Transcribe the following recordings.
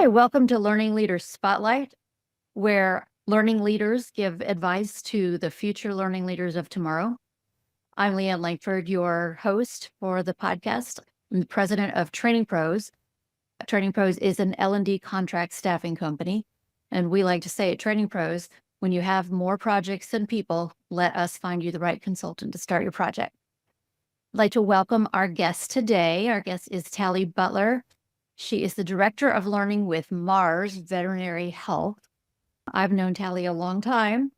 Hi, welcome to Learning Leaders Spotlight, where learning leaders give advice to the future learning leaders of tomorrow. I'm Leanne Langford, your host for the podcast. I'm the president of Training Pros. Training Pros is an L&D contract staffing company. And we like to say at Training Pros, when you have more projects than people, let us find you the right consultant to start your project. I'd like to welcome our guest today. Our guest is Tally Butler. She is the Director of Learning with Mars Veterinary Health. I've known Tally a long time,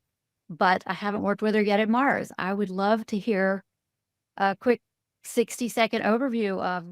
but I haven't worked with her yet at Mars. I would love to hear a quick 60-second overview of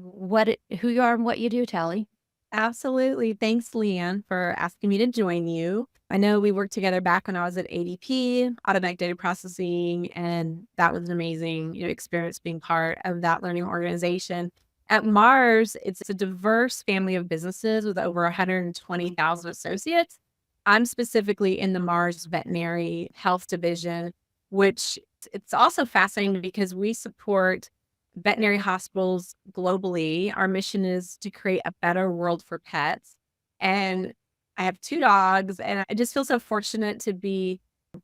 who you are and what you do, Tally. Absolutely. Thanks, Leanne, for asking me to join you. I know we worked together back when I was at ADP, automatic data processing, and that was an amazing, experience being part of that learning organization. At Mars, it's a diverse family of businesses with over 120,000 associates. I'm specifically in the Mars Veterinary Health division, which it's also fascinating because we support veterinary hospitals globally. Our mission is to create a better world for pets. And I have 2 dogs, and I just feel so fortunate to be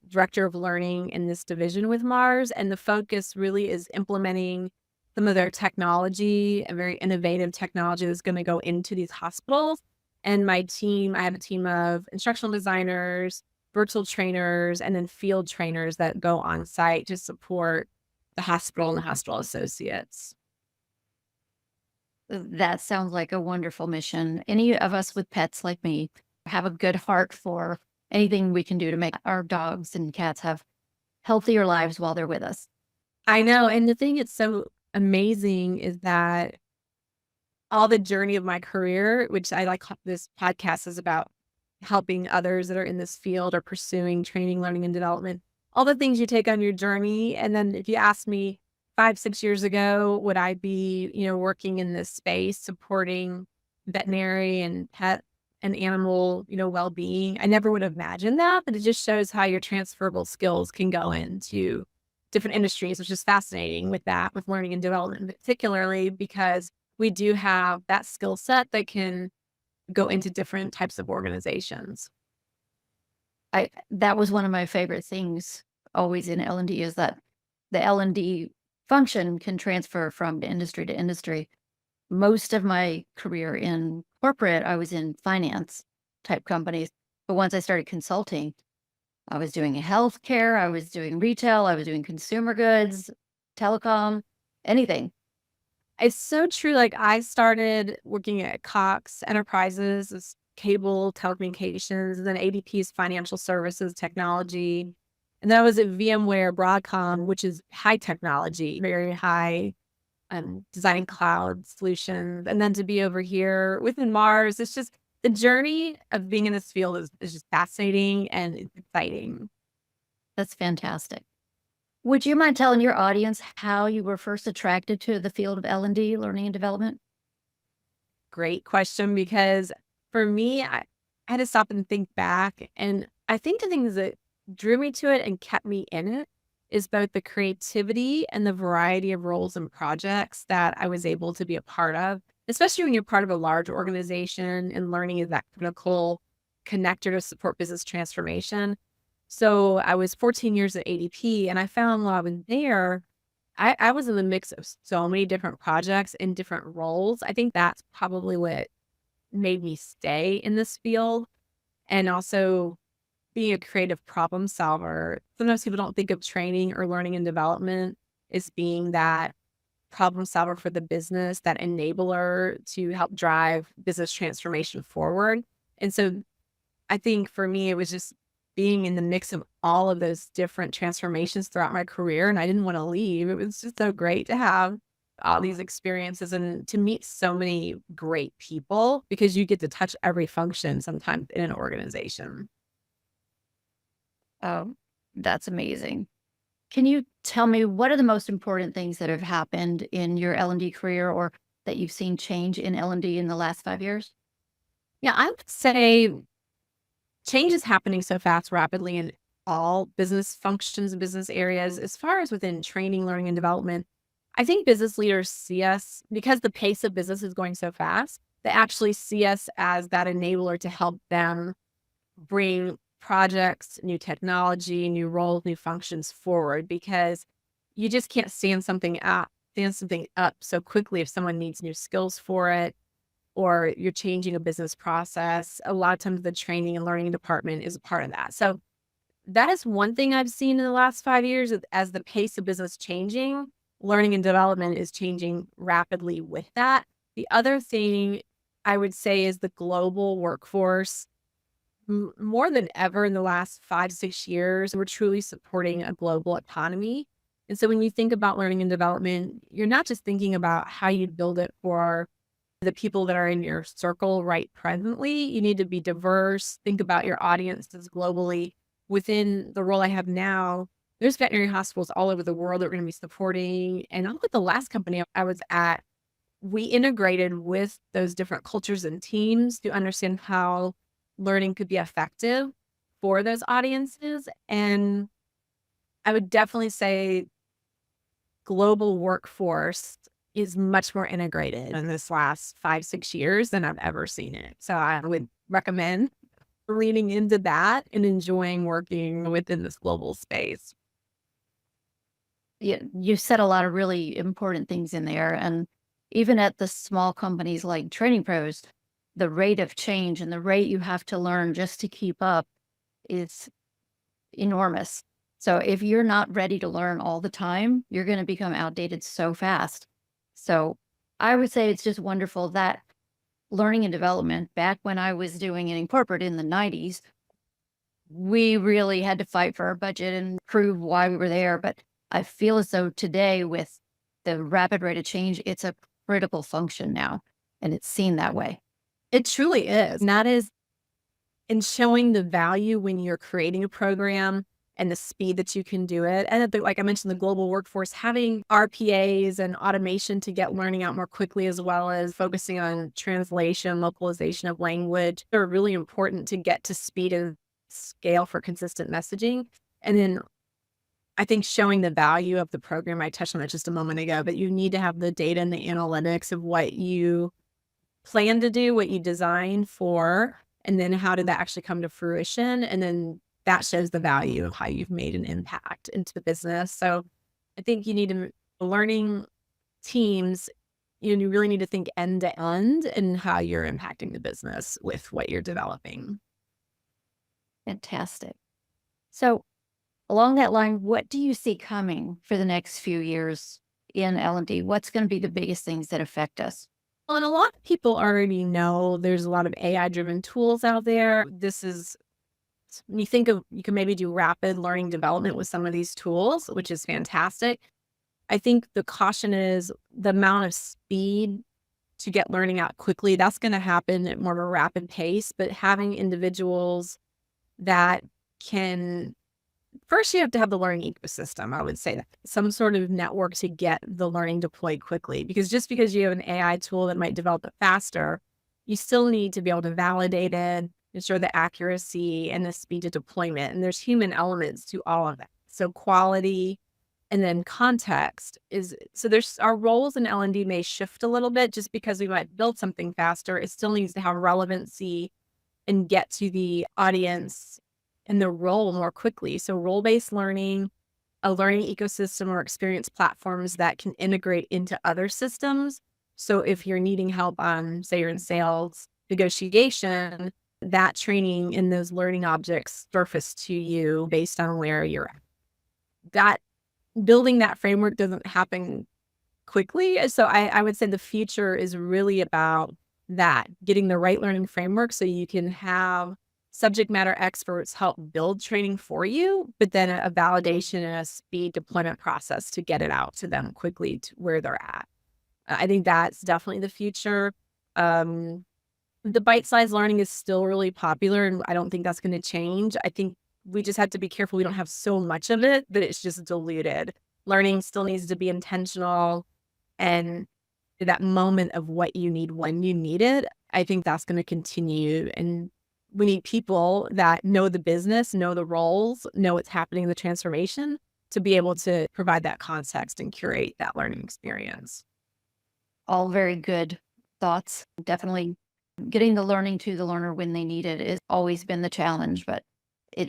director of learning in this division with Mars. And the focus really is implementing some of their technology, a very innovative technology that's going to go into these hospitals. And my team, I have a team of instructional designers, virtual trainers, and then field trainers that go on site to support the hospital and the hospital associates. That sounds like a wonderful mission. Any of us with pets like me have a good heart for anything we can do to make our dogs and cats have healthier lives while they're with us. I know. And the thing that's so amazing is that all the journey of my career, which I like this podcast is about helping others that are in this field or pursuing training, learning, and development, all the things you take on your journey. And then if you asked me 5, 6 years ago, would I be, working in this space, supporting veterinary and pet and animal, well-being, I never would have imagined that, but it just shows how your transferable skills can go into different industries, which is fascinating with learning and development, particularly because we do have that skill set that can go into different types of organizations. That was one of my favorite things always in L&D is that the L&D function can transfer from industry to industry. Most of my career in corporate, I was in finance type companies. But once I started consulting, I was doing healthcare, I was doing retail, I was doing consumer goods, telecom, anything. It's so true. Like I started working at Cox Enterprises, as cable telecommunications, and then ADP's financial services technology. And then I was at VMware Broadcom, which is high technology, very high, designing cloud solutions. And then to be over here within Mars, it's just the journey of being in this field is just fascinating and it's exciting. That's fantastic. Would you mind telling your audience how you were first attracted to the field of L&D, learning and development? Great question, because for me, I had to stop and think back. And I think the things that drew me to it and kept me in it is both the creativity and the variety of roles and projects that I was able to be a part of, especially when you're part of a large organization and learning is that critical connector to support business transformation. So I was 14 years at ADP, and I found while I was there, I was in the mix of so many different projects in different roles. I think that's probably what made me stay in this field. And also being a creative problem solver. Sometimes people don't think of training or learning and development as being that problem solver for the business, that enabler to help drive business transformation forward. And so I think for me, it was just being in the mix of all of those different transformations throughout my career. And I didn't want to leave. It was just so great to have all these experiences and to meet so many great people because you get to touch every function sometimes in an organization. Oh, that's amazing. Can you tell me what are the most important things that have happened in your L&D career or that you've seen change in L&D in the last 5 years? Yeah, I would say change is happening so fast, rapidly in all business functions and business areas. As far as within training, learning, and development, I think business leaders see us because the pace of business is going so fast. they actually see us as that enabler to help them bring projects, new technology, new roles, new functions forward, because you just can't stand something up so quickly if someone needs new skills for it, or you're changing a business process. A lot of times the training and learning department is a part of that. So that is one thing I've seen in the last 5 years as the pace of business changing, learning and development is changing rapidly with that. The other thing I would say is the global workforce. More than ever in the last 5 to 6 years, we're truly supporting a global economy. And so when you think about learning and development, you're not just thinking about how you build it for the people that are in your circle right presently. You need to be diverse, think about your audiences globally. Within the role I have now, there's veterinary hospitals all over the world that we're going to be supporting. And with the last company I was at, we integrated with those different cultures and teams to understand how learning could be effective for those audiences. And I would definitely say global workforce is much more integrated in this last 5, 6 years than I've ever seen it. So I would recommend leaning into that and enjoying working within this global space. You said a lot of really important things in there. And even at the small companies like Training Pros, the rate of change and the rate you have to learn just to keep up is enormous. So if you're not ready to learn all the time, you're going to become outdated so fast. So I would say it's just wonderful that learning and development, back when I was doing it in corporate in the 90s, we really had to fight for our budget and prove why we were there. But I feel as though today, with the rapid rate of change, it's a critical function now, and it's seen that way. It truly is. And that is in showing the value when you're creating a program and the speed that you can do it. And like I mentioned, the global workforce, having RPAs and automation to get learning out more quickly, as well as focusing on translation, localization of language, are really important to get to speed and scale for consistent messaging. And then I think showing the value of the program, I touched on it just a moment ago, but you need to have the data and the analytics of what you plan to do, what you design for, and then how did that actually come to fruition? And then that shows the value of how you've made an impact into the business. So I think you need to, learning teams, you really need to think end to end and how you're impacting the business with what you're developing. Fantastic. So along that line, what do you see coming for the next few years in L&D? What's going to be the biggest things that affect us? Well, and a lot of people already know there's a lot of AI-driven tools out there. When you think of, you can maybe do rapid learning development with some of these tools, which is fantastic. I think the caution is the amount of speed to get learning out quickly. That's going to happen at more of a rapid pace, but having individuals that can, first you have to have the learning ecosystem, I would say, that some sort of network to get the learning deployed quickly. Because just because you have an AI tool that might develop it faster, you still need to be able to validate it, ensure the accuracy and the speed of deployment. And there's human elements to all of that. So quality and then context there's our roles in L&D may shift a little bit just because we might build something faster. It still needs to have relevancy and get to the audience and the role more quickly. So role-based learning, a learning ecosystem or experience platforms that can integrate into other systems. So if you're needing help on, say you're in sales negotiation, that training in those learning objects surface to you based on where you're at. That building that framework doesn't happen quickly. So I would say the future is really about that, getting the right learning framework so you can have subject matter experts help build training for you, but then a validation and a speed deployment process to get it out to them quickly to where they're at. I think that's definitely the future. The bite-sized learning is still really popular, and I don't think that's going to change. I think we just have to be careful we don't have so much of it that it's just diluted. Learning still needs to be intentional, and that moment of what you need when you need it, I think that's going to continue. And we need people that know the business, know the roles, know what's happening in the transformation to be able to provide that context and curate that learning experience. All very good thoughts. Definitely getting the learning to the learner when they need it has always been the challenge, but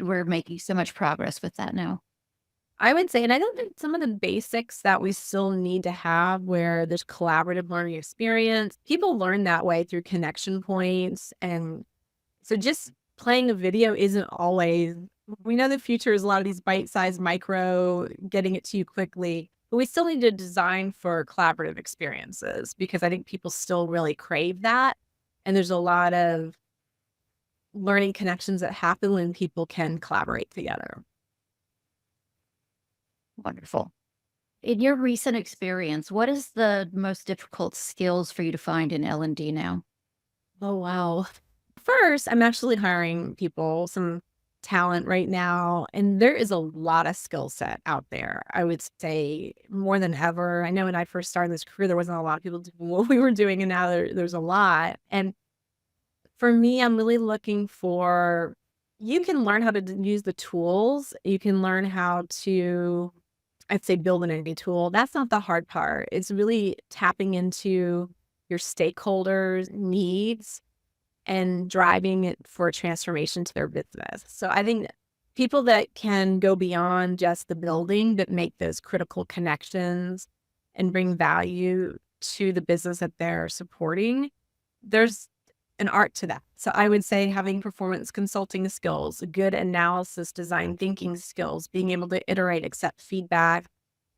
we're making so much progress with that now. I would say, and I don't think some of the basics that we still need to have where there's collaborative learning experience, people learn that way through connection points. And so just playing a video isn't always, we know the future is a lot of these bite-sized micro, getting it to you quickly, but we still need to design for collaborative experiences because I think people still really crave that. And there's a lot of learning connections that happen when people can collaborate together. Wonderful. In your recent experience, what is the most difficult skills for you to find in L&D now? Oh, wow. First, I'm actually hiring people, some talent right now, and there is a lot of skill set out there. I would say more than ever. I know when I first started this career, there wasn't a lot of people doing what we were doing, and now there's a lot. And for me, I'm really looking for, you can learn how to use the tools. You can learn how to, I'd say, build an any tool. That's not the hard part. It's really tapping into your stakeholders' needs and driving it for a transformation to their business. So I think people that can go beyond just the building, but make those critical connections and bring value to the business that they're supporting, there's an art to that. So I would say having performance consulting skills, good analysis, design thinking skills, being able to iterate, accept feedback,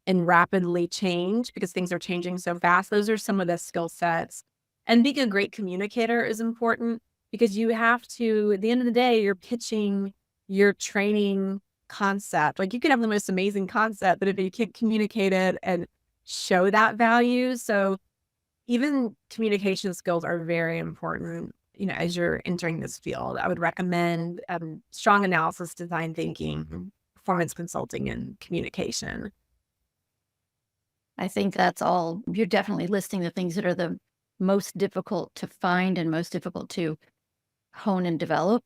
and rapidly change because things are changing so fast. Those are some of the skill sets. And being a great communicator is important because you have to, at the end of the day, you're pitching your training concept. Like you can have the most amazing concept, but if you can't communicate it and show that value. So even communication skills are very important, as you're entering this field. I would recommend strong analysis, design thinking, performance consulting, and communication. I think that's all. You're definitely listing the things that are the most difficult to find and most difficult to hone and develop.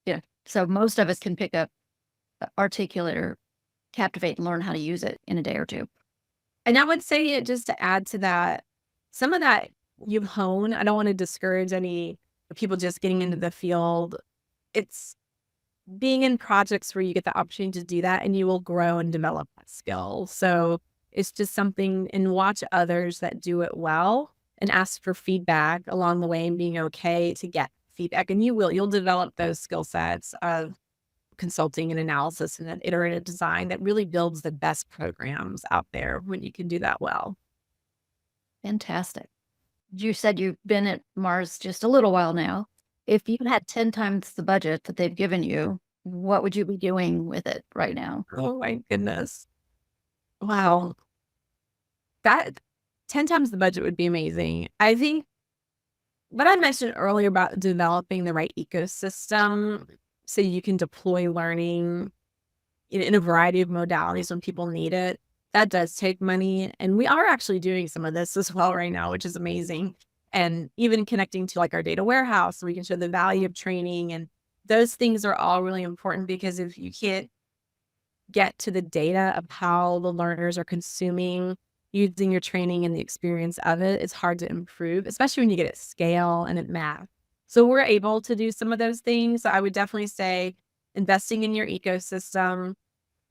Yeah. So most of us can pick up, articulate or captivate and learn how to use it in a day or two. And I would say just to add to that, some of that you hone. I don't want to discourage any people just getting into the field. It's being in projects where you get the opportunity to do that and you will grow and develop that skill. So it's just something, and watch others that do it well and ask for feedback along the way and being okay to get feedback. And you'll develop those skill sets of consulting and analysis and an iterative design that really builds the best programs out there when you can do that well. Fantastic. You said you've been at Mars just a little while now. If you had 10 times the budget that they've given you, what would you be doing with it right now? Oh my goodness. Wow. That 10 times the budget would be amazing. I think what I mentioned earlier about developing the right ecosystem so you can deploy learning in a variety of modalities when people need it, that does take money. And we are actually doing some of this as well right now, which is amazing. And even connecting to like our data warehouse, so we can show the value of training. And those things are all really important because if you can't get to the data of how the learners are consuming, using your training and the experience of it, it's hard to improve, especially when you get at scale and at math. So we're able to do some of those things. So I would definitely say investing in your ecosystem,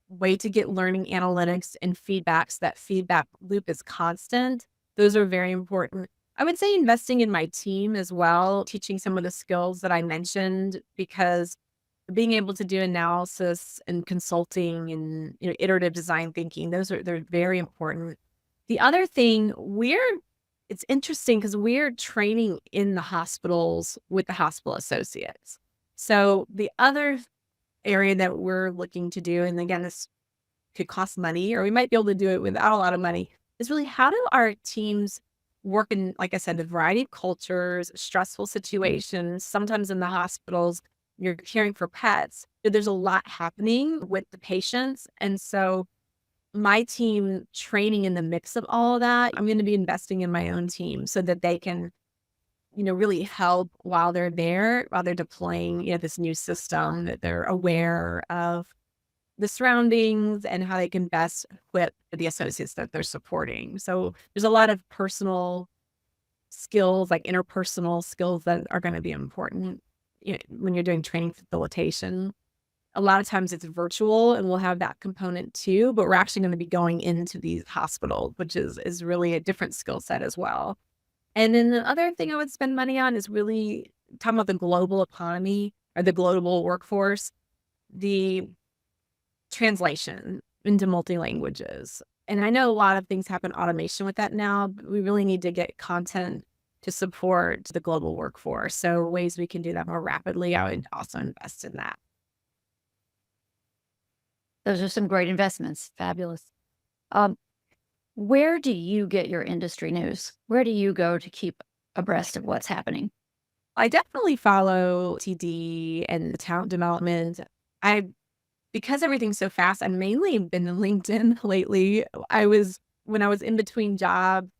way to get learning analytics and feedback so that feedback loop is constant. Those are very important. I would say investing in my team as well, teaching some of the skills that I mentioned, because being able to do analysis and consulting and iterative design thinking, they're very important. The other thing, it's interesting because we're training in the hospitals with the hospital associates. So the other area that we're looking to do, and again, this could cost money, or we might be able to do it without a lot of money, is really how do our teams work in, like I said, a variety of cultures, stressful situations. Sometimes in the hospitals, you're caring for pets. There's a lot happening with the patients. And so my team training in the mix of all of that, I'm going to be investing in my own team so that they can, really help while they're there, while they're deploying, this new system, that they're aware of the surroundings and how they can best equip the associates that they're supporting. So there's a lot of personal skills, like interpersonal skills that are going to be important when you're doing training facilitation. A lot of times it's virtual and we'll have that component too, but we're actually going to be going into these hospitals, which is really a different skill set as well. And then the other thing I would spend money on is really talking about the global economy or the global workforce, the translation into multi-languages. And I know a lot of things happen automation with that now, but we really need to get content to support the global workforce. So ways we can do that more rapidly, I would also invest in that. Those are some great investments. Fabulous. Um, where do you get your industry news? Where do you go to keep abreast of what's happening? I definitely follow TD and the talent development. Because everything's so fast, I've mainly been in LinkedIn lately. When I was in between jobs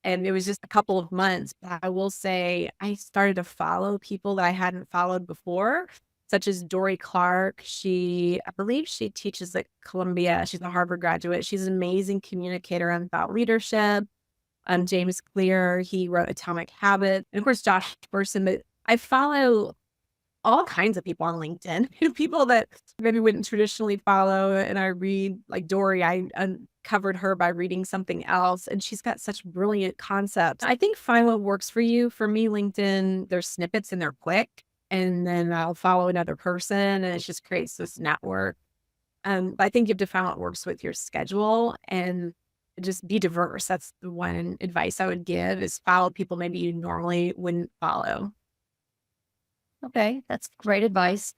and it was just a couple of months, but I will say I started to follow people that I hadn't followed before, such as Dory Clark. I believe she teaches at Columbia. She's a Harvard graduate. She's an amazing communicator on thought leadership. James Clear, he wrote Atomic Habits. And of course, Josh Bersin. But I follow all kinds of people on LinkedIn, people that maybe wouldn't traditionally follow. And I read, like Dory, I uncovered her by reading something else. And she's got such brilliant concepts. I think find what works for you. For me, LinkedIn, there's snippets and they're quick. And then I'll follow another person and it just creates this network. But I think you have to find what works with your schedule and just be diverse. That's the one advice I would give is follow people maybe you normally wouldn't follow. Okay, that's great advice.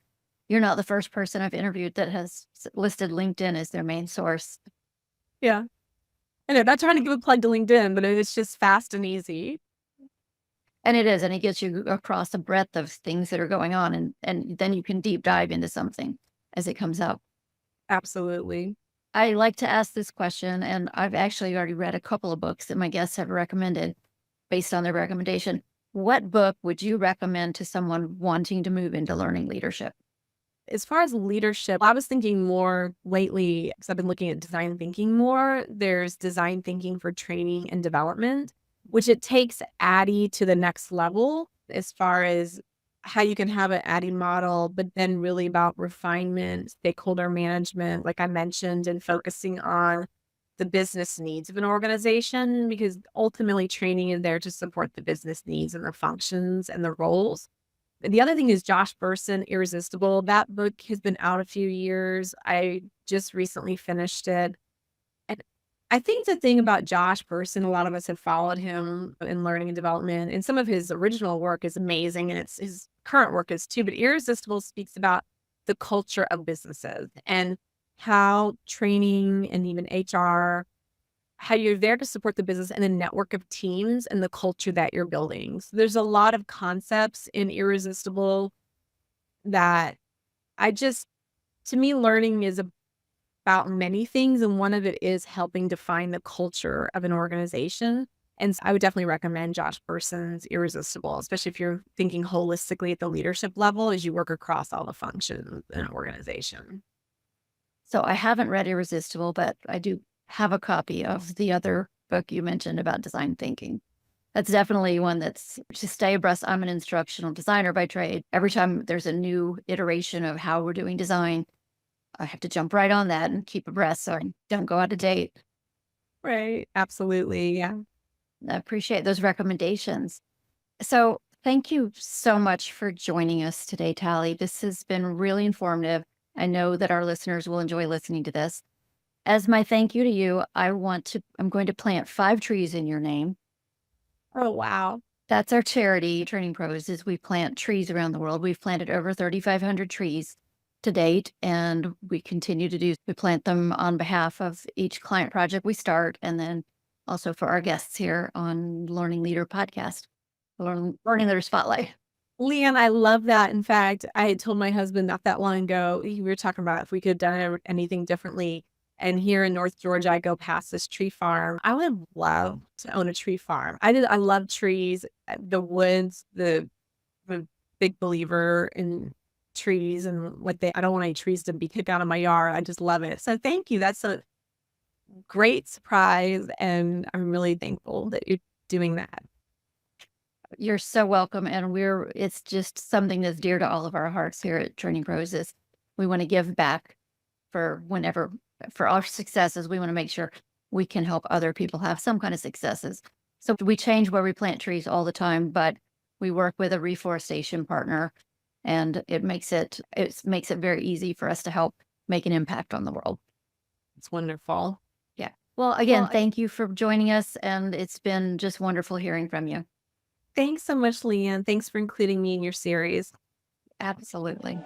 You're not the first person I've interviewed that has listed LinkedIn as their main source. Yeah. I know, not trying to give a plug to LinkedIn, but it's just fast and easy. And it is, and it gets you across a breadth of things that are going on, and then you can deep dive into something as it comes up. Absolutely. I like to ask this question, and I've actually already read a couple of books that my guests have recommended based on their recommendation. What book would you recommend to someone wanting to move into learning leadership? As far as leadership, I was thinking more lately, because I've been looking at design thinking more. There's design thinking for training and development, which it takes Addy to the next level as far as how you can have an Addy model, but then really about refinement, stakeholder management, like I mentioned, and focusing on the business needs of an organization, because ultimately training is there to support the business needs and the functions and the roles. The other thing is Josh Bersin, Irresistible. That book has been out a few years. I just recently finished it. And I think the thing about Josh Bersin, a lot of us have followed him in learning and development, and some of his original work is amazing, and his current work is too. But Irresistible speaks about the culture of businesses and how training and even HR, how you're there to support the business and the network of teams and the culture that you're building. So there's a lot of concepts in Irresistible that to me, learning is about many things. And one of it is helping define the culture of an organization. And I would definitely recommend Josh Bersin's Irresistible, especially if you're thinking holistically at the leadership level as you work across all the functions in an organization. So I haven't read Irresistible, but I do have a copy of the other book you mentioned about design thinking. That's definitely one that's to stay abreast. I'm an instructional designer by trade. Every time there's a new iteration of how we're doing design, I have to jump right on that and keep abreast so I don't go out of date. Right. Absolutely. Yeah. I appreciate those recommendations. So thank you so much for joining us today, Tally. This has been really informative. I know that our listeners will enjoy listening to this. As my thank you to you, I'm going to plant 5 trees in your name. Oh, wow. That's our charity, Training Pros, is we plant trees around the world. We've planted over 3,500 trees to date, and we continue to we plant them on behalf of each client project we start, and then also for our guests here on Learning Leader podcast, Learning Leader Spotlight. Leanne, I love that. In fact, I had told my husband not that long ago, we were talking about if we could have done anything differently. And here in North Georgia, I go past this tree farm. I would love to own a tree farm. I love trees, the woods, I'm a big believer in trees and I don't want any trees to be kicked out of my yard. I just love it. So thank you. That's a great surprise. And I'm really thankful that you're doing that. You're so welcome. And it's just something that's dear to all of our hearts here at Training Pros is we want to give back for whenever, for our successes. We want to make sure we can help other people have some kind of successes. So we change where we plant trees all the time, but we work with a reforestation partner and it makes it very easy for us to help make an impact on the world. It's wonderful. Yeah. Well, again, thank you for joining us, and it's been just wonderful hearing from you. Thanks so much, Leanne. Thanks for including me in your series. Absolutely.